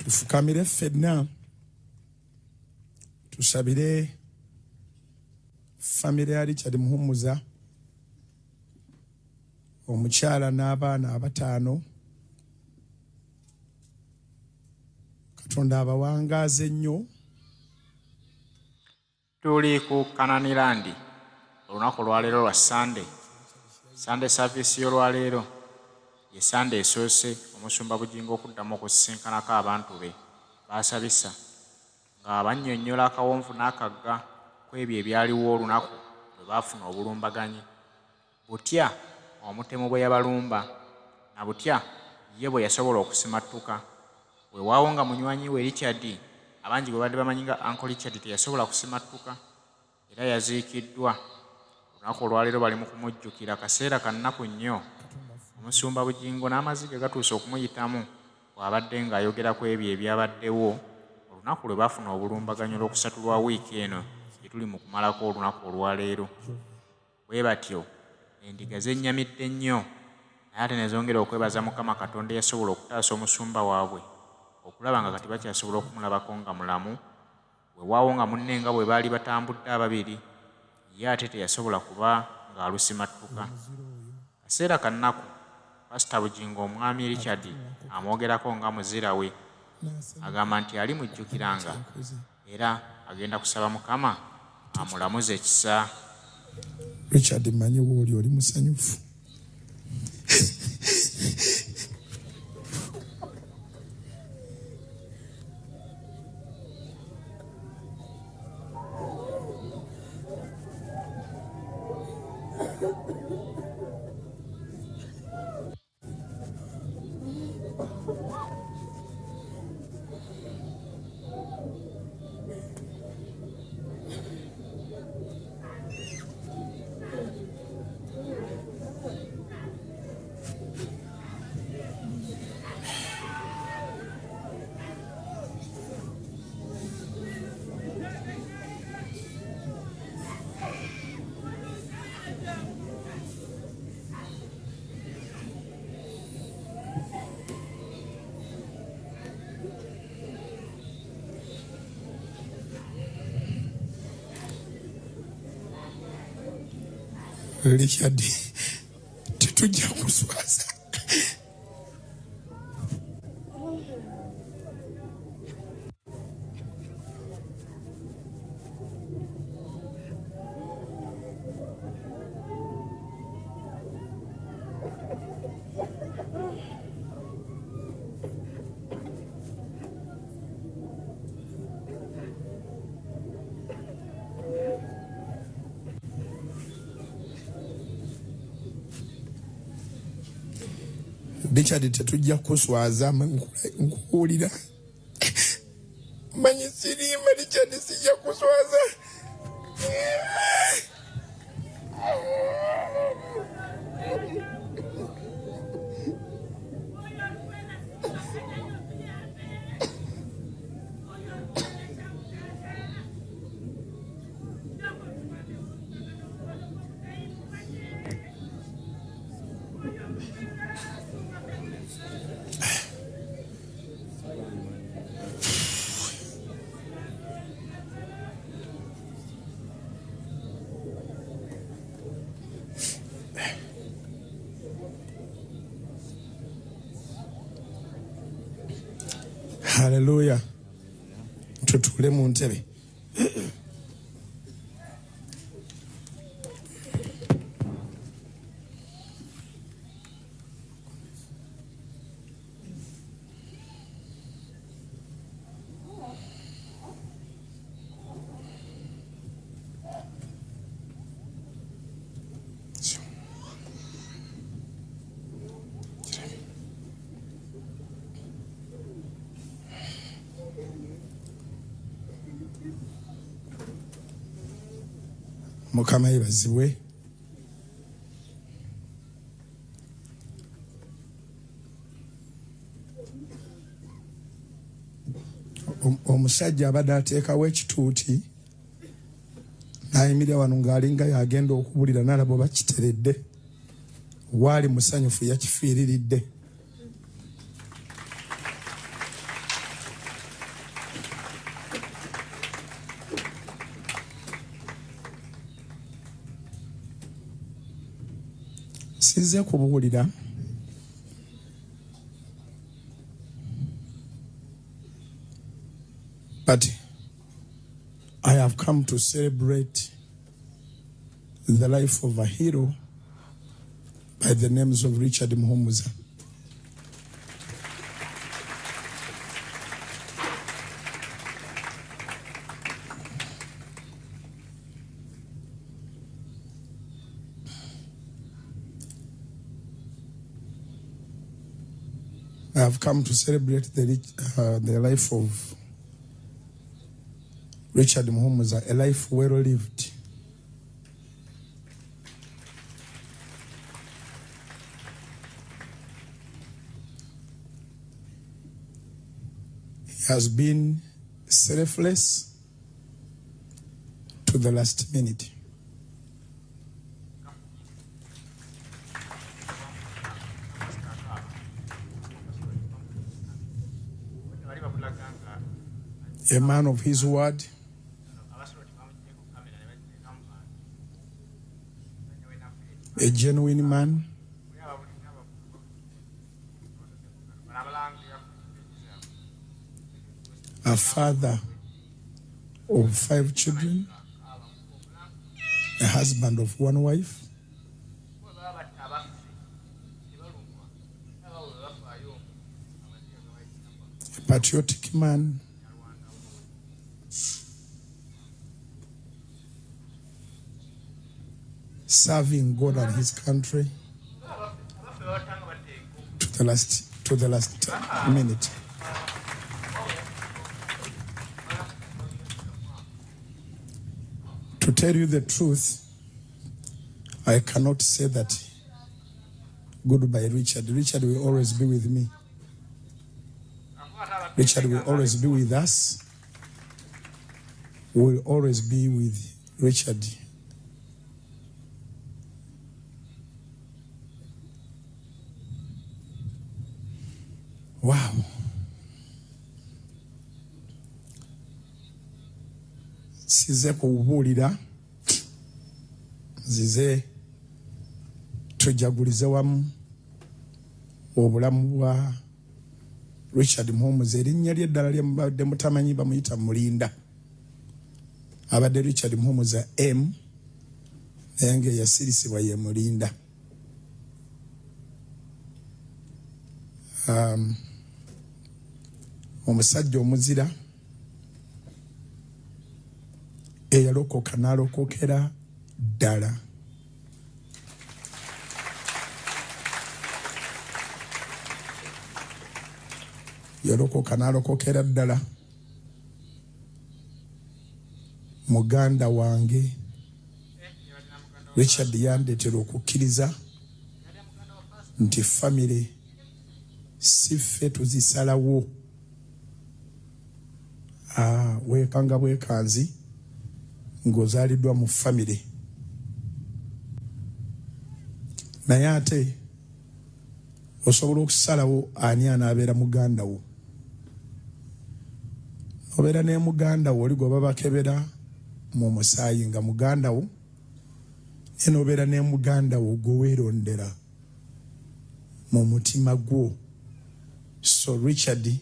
tufukamire ffenna tusabire famire ya Richard Muhumuza omukyala n'abaana abataano Katonda abawangaaze nnyo. Tuli ku Kananirandi olunaku olwaleero lwa Sunday service y'olwaleero ye Sunday esoose omusumba Bujingo okuddamu okusisinkanako abantu be baasabisa nga bannyonnyola akawonvu n'akagga ku ebyo ebyaliwo olunaku lwe baafuna obulumbaganyi. Butya omutemu bwe yabalumba na butya ye bwe yasobola okusimattuka. Weewaawo nga munywanyi we Richard abangi bwe badde bamanyi nga Uncle Richard teyasobola kusimattuka era yaziikiddwa. Olunaku olwaleero bali mu kumujjukira kaseera kannaku nnyo. Omusumba Bujingo n'amaziga gatuuse okumuyitamu bw'abadde ng'ayogera ku ebyo ebyabaddewo olunaku lwe baafuna obulumbaganyi olw'okusatu lwa wiiki eno gye tuli mu kumalako olunaku olwaleero. Bwe batyo endiga zennyamidde nnyo naye ate ne zongera okwebaza Mukama Katonda eyasobola okutaasa omusumba waabwe okulaba nga kati bakyasobola okumulabako nga mulamu. Weewaawo nga munne nga bwe baali batambudde ababiri ye ate teyasobola kuba ng'alusimattuka. Kaseera kannaku Pastor Bujingo omwami Richard amwogerako nga muzira we agamba nti alimujjukiranga era agenda kusaba Mukama amulamuze ekisa. Richard mmanyi wooli oli musanyufu. Richard tetujja kuswaza. Richard tetujja kuswaza nkuwulira. Manyi siriima Richard sijja kuswaza. Hallelujah. Tutule mu ntebe. Mukama yebazibwe. Omusajja abadde ateekawo ekituuti n'ayimirira wano ng'alinga yagenda okubulira n'alaba oba kiteredde. Waali musanyufu yakifiiriridde. Sinze kubuulira but I have come to celebrate the life of a hero by the names of Richard Muhumuza. I have come to celebrate the life of Richard Muhumuza, a life well lived. He has been selfless to the last minute. A man of his word, a genuine man, a father of 5 children, a husband of 1 wife, a patriotic man, serving God and his country to the last minute. To tell you the truth, I cannot say that goodbye, Richard. Richard will always be with me. Richard will always be with us. We will always be with Richard. Wow. Size kubuulira zize tujagulize wamu obulamu bwa Richard Muhumuza. Erinnya ly'eddala lye mubadde mutamanyi bamuyita Mulinda. Abadde Richard Muhumuza M naye ng'eyasirisibwa ye Mulinda. Omusajja omuzira eyalokoka n'alokokera ddala. Yalokoka n'alokokera ddala. Muganda wange Richard yandeetera okukkiriza nti famire si ffe tuzisalawo. Weekanga bwekanzi ng'ozaaliddwa mu famire. Naye ate osobola okusalawo ani anaabeera muganda wo. Obeera ne muganda wo oli gwe babakebera mu musaayi nga muganda wo, naye n'obeera ne muganda wo gwe weerondera mu mutima gwo. So Richard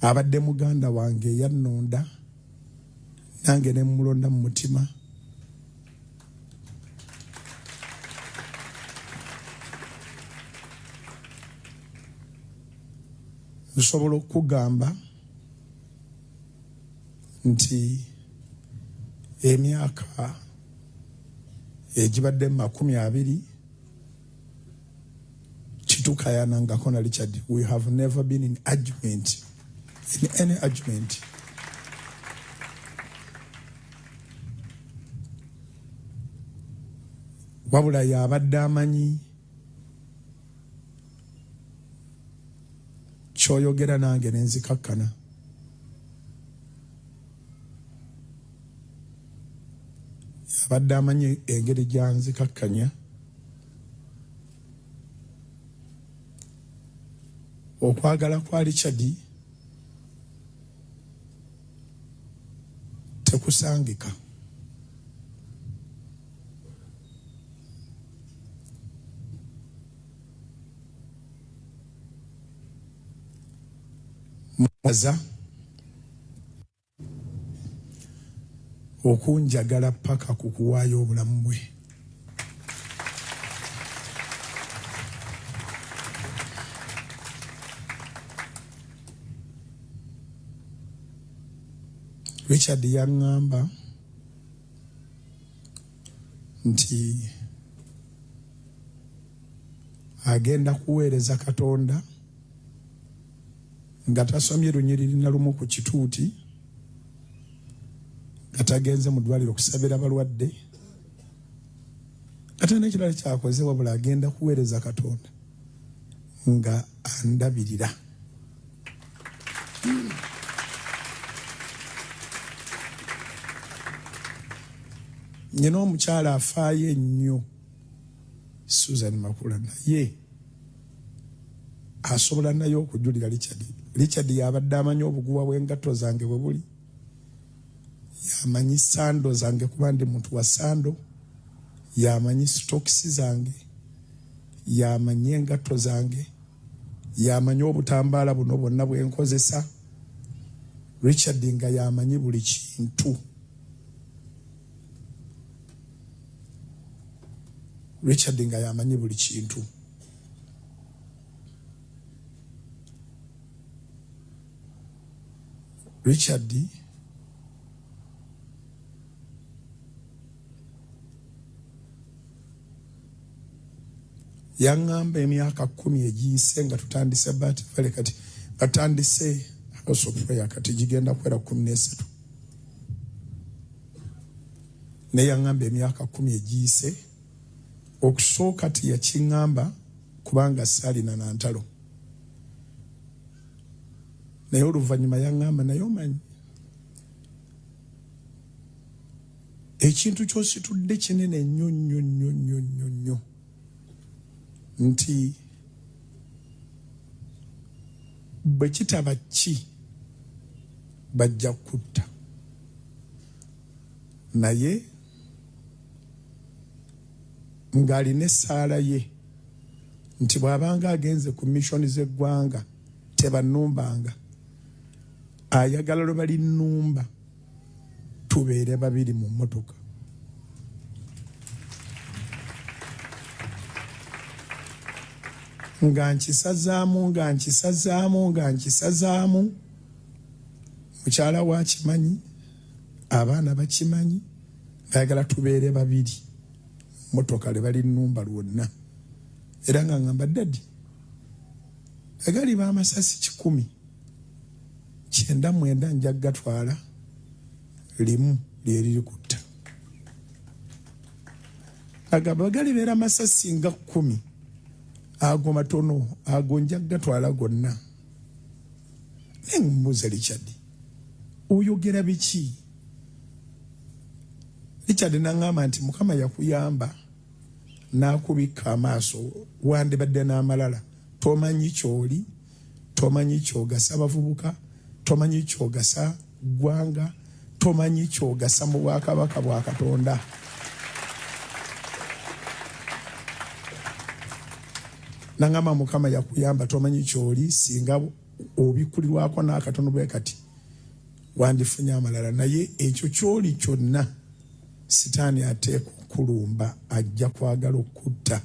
abadde muganda wange yannonda, nange ne mulonda mu mutima. Nsobola okugamba nti emyaka egibadde 20 kitukayanangako na Richard. We have never been in argument, in any argument. Wabula yabadde amanyi kyoyogera nange nenzikakkana. Yabadde amanyi engeri gyanzikakkanya. Okwagala kwa Richard tekusangika. mwaza okunjagala paka kukuwaayo obulamu bwe. Richard yaŋŋamba nti agenda kuweereza Katonda nga tasomye lunyiriri na lumu ku kituuti, nga tagenze mu ddwaliro kusabira balwadde, ate n'ekirala kyakoze wabula agenda kuweereza Katonda nga andabirira. Nyina omukyala afaayo ennyo Susan Makula, naye asobola naye okujulira Richard. Richard yabadde amanyi obuguwa bw'engatto zange bwe buli, yamanyi sando zange kuba ndi muntu wa sando, yamanyi stokisi zange, yamanyi engatto zange, yamanyi obutambaala buno bwonna bwenkozesa. Richard nga yamanyi buli kintu. Richard nga yamanyi buli kintu. Richard yaŋŋamba emyaka 10 egiyise nga tutandise batifale kati batandise House of Prayer kati gigenda kwera 13. Ne yaŋŋamba emyaka 10 egiyise okusooka ti yakiŋŋamba kubanga saalina na ntalo. Naye oluvannyuma yaŋŋamba naye omanyi ekintu ky'ositudde kinene nnyo nnyo nnyo nnyo nnyo nnyo nti bwe kitaba ki bajja kutta, naye ng'alina essaala ye nti bw'abanga agenze ku missoni z'eggwanga tebannumbanga, ayagala lwe balinnumba tubeere babiri mu mmotoka. Nga nkisazaamu mukyala wa kimanyi, abaana bakimanyi, ayagala tubeere babiri mmotoka lwe balinnumba lwonna. Era nga ngamba Daddy, egali b'amasasi 10, 9 nja gatwala, limu lye liri kutta. Agamba gali beera amasasi nga 10, ago matono, ago nja gatwala gonna. Nembuuza Richard, oyogera biki? Richard n'aŋŋamba nti Mukama yakuyamba n'akubikka amaaso, wandibadde n'amalala. Tomanyi kyoli, tomanyi kyogasa bavubuka, tomanyi kyogasa ggwanga, tomanyi kyogasa mu bwakabaka bwa Katonda. N'aŋŋamba Mukama yakuyamba, tomanyi kyoli, singa obikulirwako n'akatono bwe kati wandifunye amalala. Naye ekyo kyoli kyonna Sitaani ateeka okulumba, ajja kwagala okutta.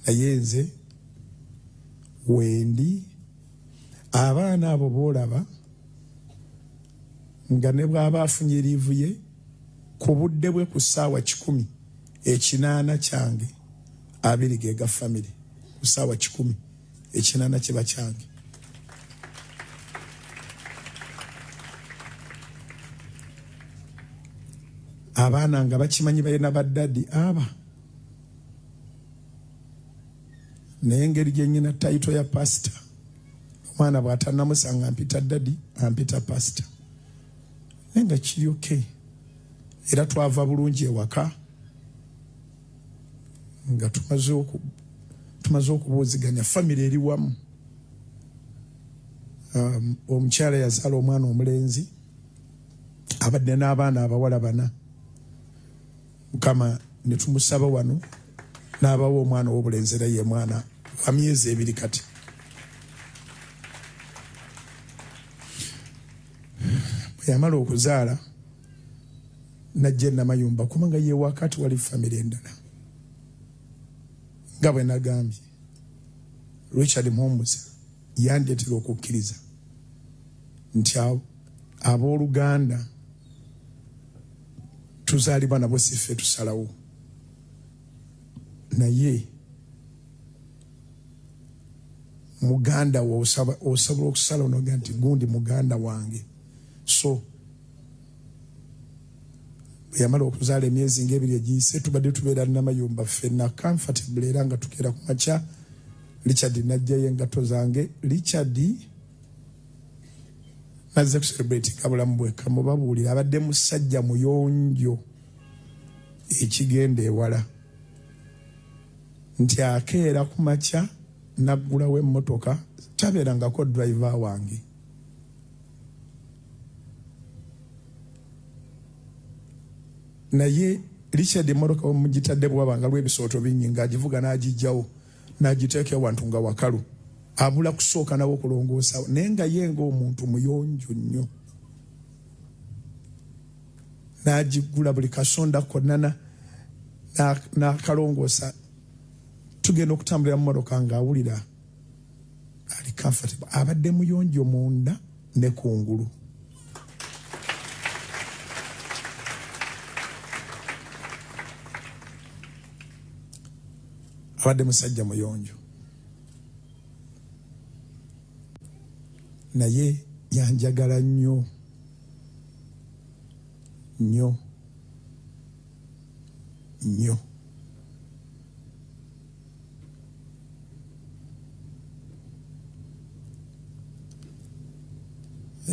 Naye nze wendi, abaana abo boolaba nga ne bw'aba afunye liivu ye ku budde bwe ku ssaawa 10, 8 kyange, 2 ge ga famire. Ku ssaawa 10, 8 kiba kyange. Abaana nga bakimanyi balina baddadi aba. Naye engeri gye nnyina tayito ya pasita, omwana bw'atannamusanga ampita daddy, ampita pasita. Naye nga kiri okay. Era twava bulungi ewaka nga tumaze okubuuziganya, famire eri wamu. Omukyala yazaala omwana omulenzi, abadde n'abaana abawala 4. Mukama ne tumusaba wano n'abawa omwana w'obulenzi, era ye mwana wa myezi 2 kati. yamala okuzaala najja Namayumba kubanga ye wakati wali famire endala nga bwe nagambye Richard Mhombuza yandeetera okukkiriza nti abooluganda tuzaalibwa nabo siffe tusalawo naye muganda wo osobola okusala onoga nti gundi muganda wange so yamala okuzaala emyezi ng'ebiri egiyise tubadde tubeera Namayumba ffenna comfortable era nga tukeera ku makya Richard najjayo engato zange Richard nazze ku celebrate kabulamu bweka mubabuulira abadde musajja muyonjo ekigenda ewala nti akeera ku makya naggulawo emmotoka tabeerangako driver wange naye Richard emmotoka omugitadde bwabanga lw'ebisooto bingi ng'agivuga n'agijjawo n'agiteeka ewantu nga wakalu abula kusooka nabo okulongoosa naye nga ye ng'omuntu muyonjo nnyo n'agiggula buli kasonda konna n'akalongoosa tugenda okutambulira mu mmotoka ng'awulira ali comfortable abadde muyonjo munda ne kungulu abadde musajja muyonjo naye yanjagala nnyo nnyo nnyo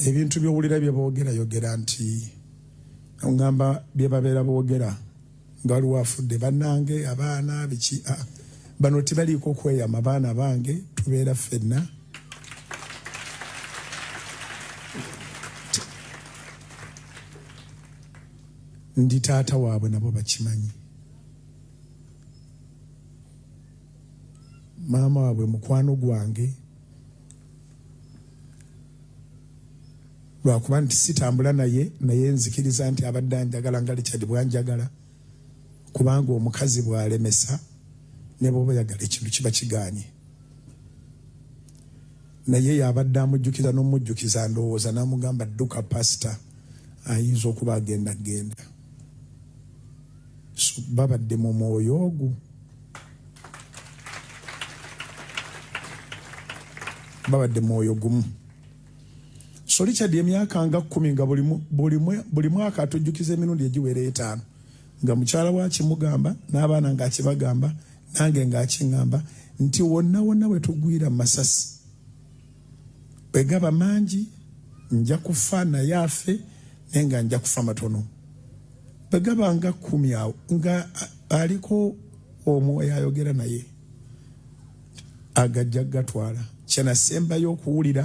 ebintu by'owulira bye boogera nti ngamba bye babeera boogera nga waliwo afudde bannange abaana biki bano tebaliiko okweyama baana bange tubeera ffenna ndi taata waabwe nabo bakimanyi maama waabwe mukwano gwange lwakuba nti sitambula naye nzikiriza nti abadde anjagala nga Richard bwanjagala kubanga omukazi bw'alemesa ne bw'oba yagala ekintu kiba kigaanye naye yabadde amujjukiza n'omujjukiza ndowooza n'amugamba dduka pasita ayinza okuba agenda so babadde mu mwoyo ogwo babadde mwoyo gumu so Richard emyaka nga 10 nga buli mwaka atujjukiza emirundi egiwera 5 nga mukyala wa kimugamba n'abaana ng'akibagamba nange ng'akingamba nti wonna we tugwira masasi bwe gaba mangi nja kufa naye afe naye nga nja kufa matono bwe gaba nga 10 awo nga aliko omwoyo ayogera naye agajja gatwala kyenasembayo okuwulira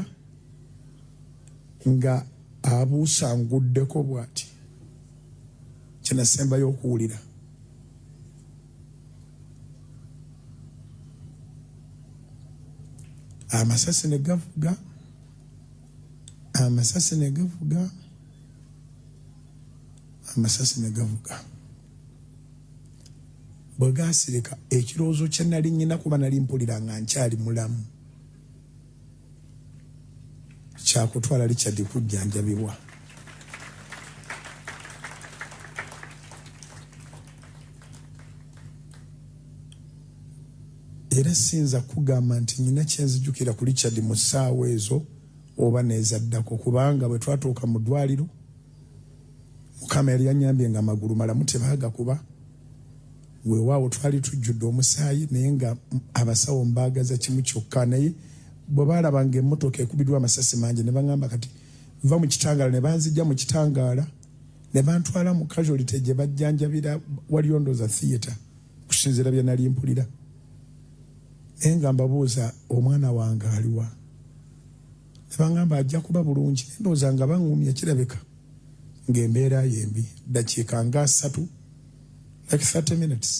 nga abuusanguddeko bw'ati kyenasembayo okuwulira amasasi ne gavuga bwe gaasirika ekirowoozo kye nali nnyina kuba nali mpulira nga nkyali mulamu kyakutwala Richard kujjanjabibwa era sinza kugamba nti nyina kyenzijukira ku Richard mu ssaawa ezo oba neezaddako kubanga bwe twatuuka mu ddwaliro Mukama yali yannyambye nga amagulu malamu tebaagakuba weewaawo twali tujjudde omusaayi naye nga abasawo mbaagaza kimu kyokka naye bwe baalabanga emmotoka ekubiddwa amasasi mangi ne baŋŋamba kati va mu kitangaala ne banzijja mu kitangaala ne bantwala mu casualty gye bajjanjabira waliyo ndooza theatre kusinziira bye nali mpulira naye nga mbabuuza omwana wange aliwa ne baŋŋamba ajja kuba bulungi naye ndowooza nga baŋŋumya kirabika ng'embeera yembi dakiika nga 3 like 30 minutes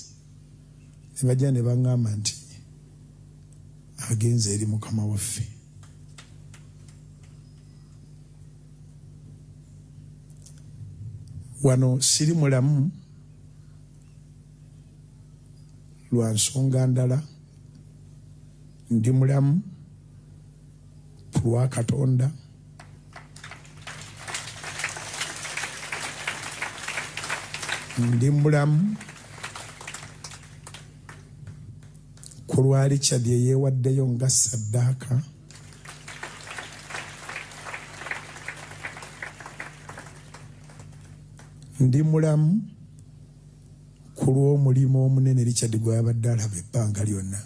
ne bajja ne baŋŋamba nti agenze eri Mukama waffe wano siri mulamu lwa nsonga ndala, ndi mulamu lwa Katonda, ndi mulamu ku lwa Richard eyeewaddeyo nga ssaddaaka, ndi mulamu ku lw'omulimu omunene Richard gw'abadde alaba ebbanga lyonna.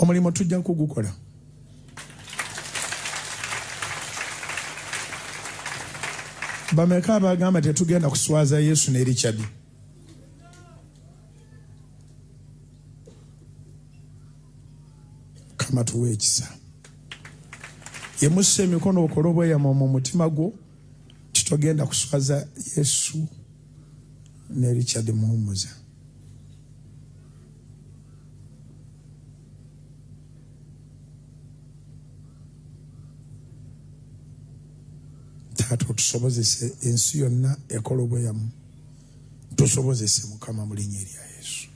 Omulimu tujja kugukola. Bameka abagamba tetugenda kuswaza Yesu ne Richard? Kama tuwe ekisa. Yemusse emikono okole obweyamo mu mutima gwo, titogenda kuswaza Yesu ne Richard muwummuza. Taata otusobozese ensi yonna ekola obweyamo, tusobozese Mukama mu linnya erya Yesu.